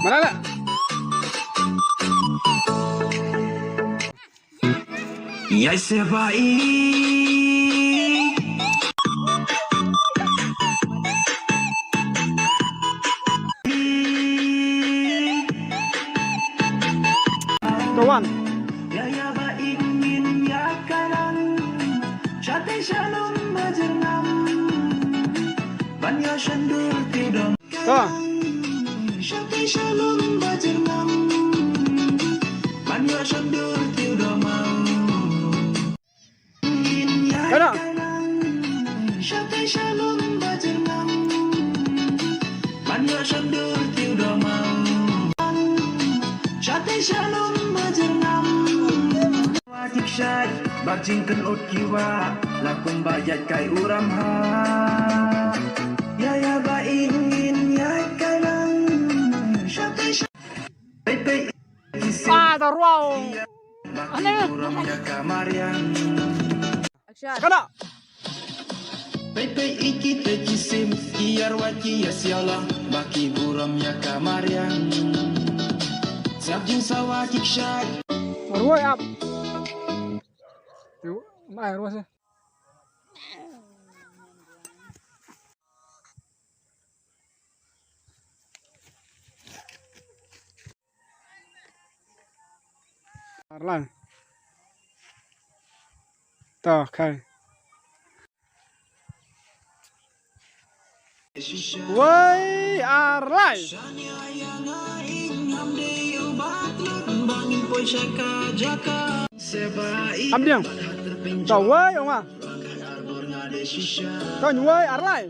Mana? Ya siapa Kawan. Ya ya ba ingin ya kanan Chate shalom majernam Banya shandur tidong Chate shalom majernam Banya shandur tidong Kana. Chate shalom majernam Banya shandur tidong Chate shalom majernam Wajib syad Bajingkan ut kiwa Lakum bayat kai uram ha Ya ya ba ingin ya kalang Chate Pepe taruh. Baki uram ya kamarian Kana. Pepe iki te kisim Iyar waki ya sialang Baki uram ya kamarian Sabjin sawakik syad Ruai up. Yuk, mai ruai sih. Arlan. Tuh, kai. Woi, Arlan. Amdiang. Tuh, woi, oma. Tuh, woi, Arlan.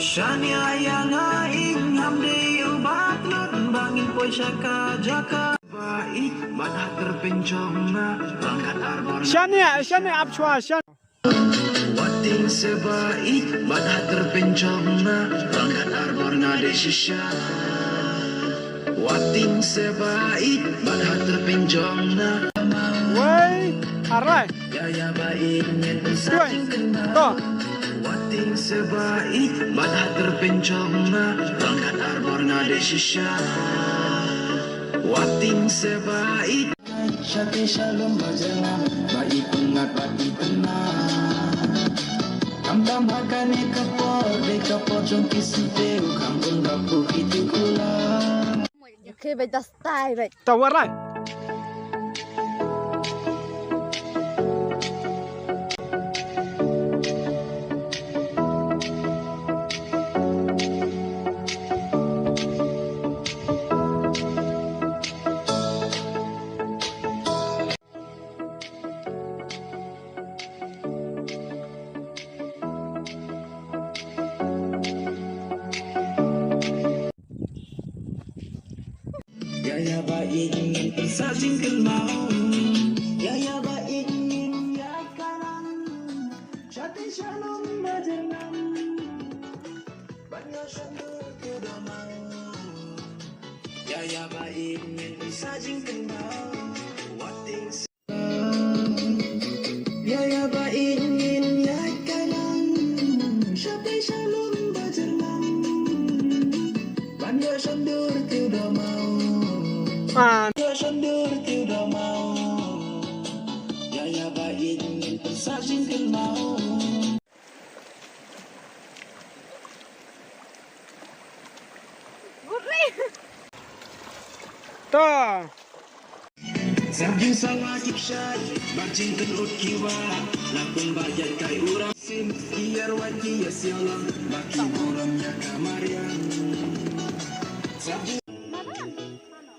Shania yang aing hamdi ubatlut bangin poy syaka jaka bait badah terpencongna rangkat arbor Shania abchua shan. wating sebait badah terpencongna rangkat arbor ngade shisha wating sebait badah terpencongna Woi, Arlan. ya bait nyen Tuh. Tuh. Wating sebait badah terpencongna rangkat arbor ngade shisha wating sebait syati shalom bajalan baik pengat bati tenang kambang hakane kapor de kapor jongki siteu kambang bapu itu kula Oke, baik dah style baik. Tuh, Arlan. ya ba ingin tersajingkan mau ya ba ingin ya kanan syati shalom majernam banyak shandur tidak mau ya ba ingin tersajingkan mau wating ya ba ingin ya kanan syati shalom majernam banyak shandur tidak mau Ah. Ya shandur tidak mau ya ba ingin sajing kenal. Tuh. Sajing sama kipsat, bajing tenut kiwa, lakon bayat kai urang sim, biar wati ya sialang, baki buramnya kamarian. Sajing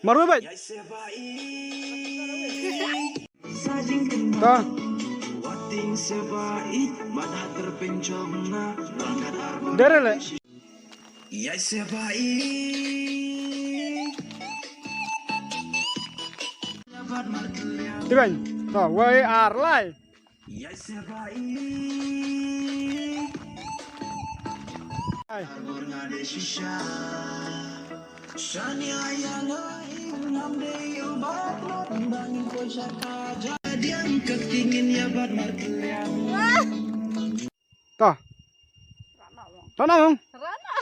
Maru baik. ya sebai, sajing kenal. Tuh. Wating sebai, badah terpencong na, bangkat arba. Dere le. Ya sebai. Dapat markelian. Tiban. Tuh, woi arlai. Ya sebai. Ai. Ngade shisha. Shani ayang ayang namde ubat lot bangin ko syaka jadian ketingin ya bat markelian. Tuh. Rana bang. Rana.